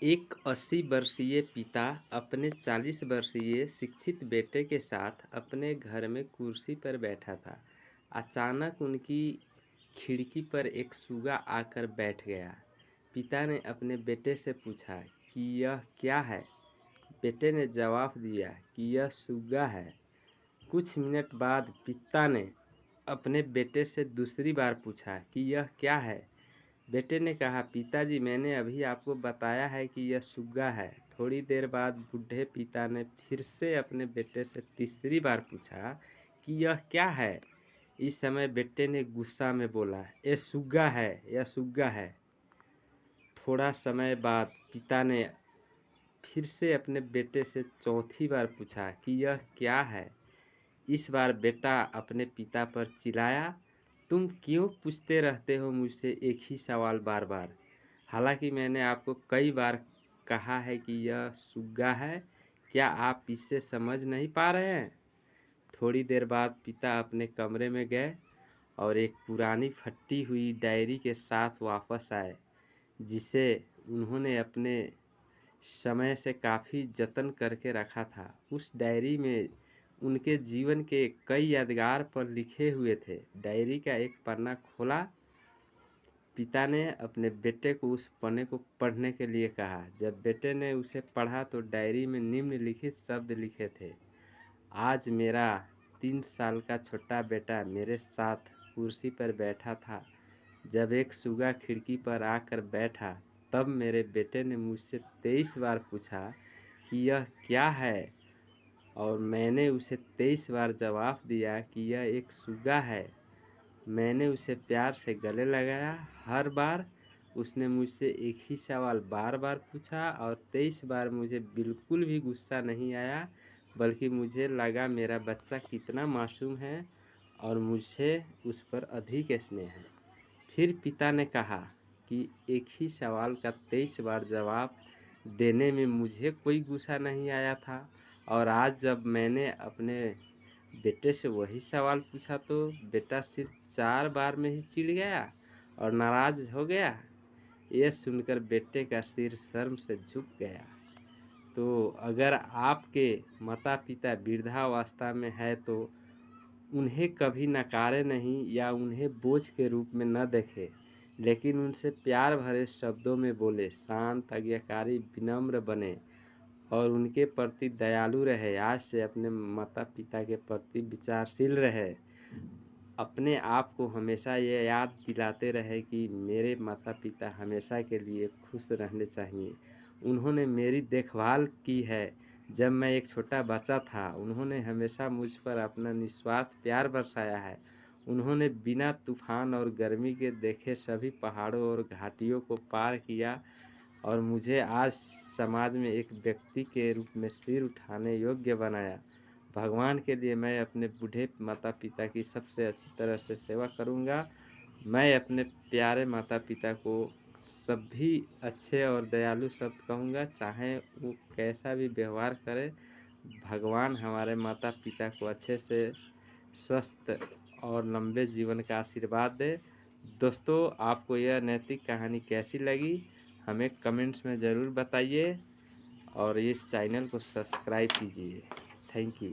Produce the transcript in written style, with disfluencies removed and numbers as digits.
एक 80 वर्षीय पिता अपने 40 वर्षीय शिक्षित बेटे के साथ अपने घर में कुर्सी पर बैठा था। अचानक उनकी खिड़की पर एक सूगा आकर बैठ गया। पिता ने अपने बेटे से पूछा कि यह क्या है? बेटे ने जवाब दिया कि यह सूगा है। कुछ मिनट बाद पिता ने अपने बेटे से दूसरी बार पूछा कि यह क्या है? बेटे ने कहा, पिताजी, मैंने अभी आपको बताया है कि यह सुग्गा है। थोड़ी देर बाद बूढ़े पिता ने फिर से अपने बेटे से तीसरी बार पूछा कि यह क्या है। इस समय बेटे ने गुस्सा में बोला, यह सुग्गा है, यह सुग्गा है। थोड़ा समय बाद पिता ने फिर से अपने बेटे से चौथी बार पूछा कि यह क्या है। इस बार बेटा अपने पिता पर चिल्लाया, तुम क्यों पूछते रहते हो मुझसे एक ही सवाल बार बार? हालांकि मैंने आपको कई बार कहा है कि यह सुग्गा है। क्या आप इससे समझ नहीं पा रहे हैं? थोड़ी देर बाद पिता अपने कमरे में गए और एक पुरानी फटी हुई डायरी के साथ वापस आए, जिसे उन्होंने अपने समय से काफ़ी जतन करके रखा था। उस डायरी में उनके जीवन के कई यादगार पल लिखे हुए थे। डायरी का एक पन्ना खोला। पिता ने अपने बेटे को उस पन्ने को पढ़ने के लिए कहा। जब बेटे ने उसे पढ़ा तो डायरी में निम्नलिखित शब्द लिखे थे, आज मेरा 3 साल का छोटा बेटा मेरे साथ कुर्सी पर बैठा था। जब एक सूगा खिड़की पर आकर बैठा, तब मेरे बेटे ने मुझसे 23 बार पूछा कि यह क्या है, और मैंने उसे 23 बार जवाब दिया कि यह एक सूगा है। मैंने उसे प्यार से गले लगाया। हर बार उसने मुझसे एक ही सवाल बार बार पूछा और 23 बार मुझे बिल्कुल भी गुस्सा नहीं आया, बल्कि मुझे लगा मेरा बच्चा कितना मासूम है और मुझे उस पर अधिक स्नेह है। फिर पिता ने कहा कि एक ही सवाल का 23 बार जवाब देने में मुझे कोई गुस्सा नहीं आया था, और आज जब मैंने अपने बेटे से वही सवाल पूछा तो बेटा सिर्फ 4 बार में ही चिढ़ गया और नाराज हो गया। यह सुनकर बेटे का सिर शर्म से झुक गया। तो अगर आपके माता पिता वृद्धावस्था में है तो उन्हें कभी नकारे नहीं या उन्हें बोझ के रूप में न देखें, लेकिन उनसे प्यार भरे शब्दों में बोले, शांत, आज्ञाकारी, विनम्र बने और उनके प्रति दयालु रहे। आज से अपने माता पिता के प्रति विचारशील रहे। अपने आप को हमेशा ये याद दिलाते रहे कि मेरे माता पिता हमेशा के लिए खुश रहने चाहिए। उन्होंने मेरी देखभाल की है जब मैं एक छोटा बच्चा था। उन्होंने हमेशा मुझ पर अपना निस्वार्थ प्यार बरसाया है। उन्होंने बिना तूफान और गर्मी के देखे सभी पहाड़ों और घाटियों को पार किया और मुझे आज समाज में एक व्यक्ति के रूप में सिर उठाने योग्य बनाया। भगवान के लिए मैं अपने बूढ़े माता पिता की सबसे अच्छी तरह से सेवा करूंगा। मैं अपने प्यारे माता पिता को सभी अच्छे और दयालु शब्द कहूँगा, चाहे वो कैसा भी व्यवहार करे। भगवान हमारे माता पिता को अच्छे से स्वस्थ और लंबे जीवन का आशीर्वाद दे। दोस्तों, आपको यह नैतिक कहानी कैसी लगी हमें कमेंट्स में ज़रूर बताइए और इस चैनल को सब्सक्राइब कीजिए। Thank you.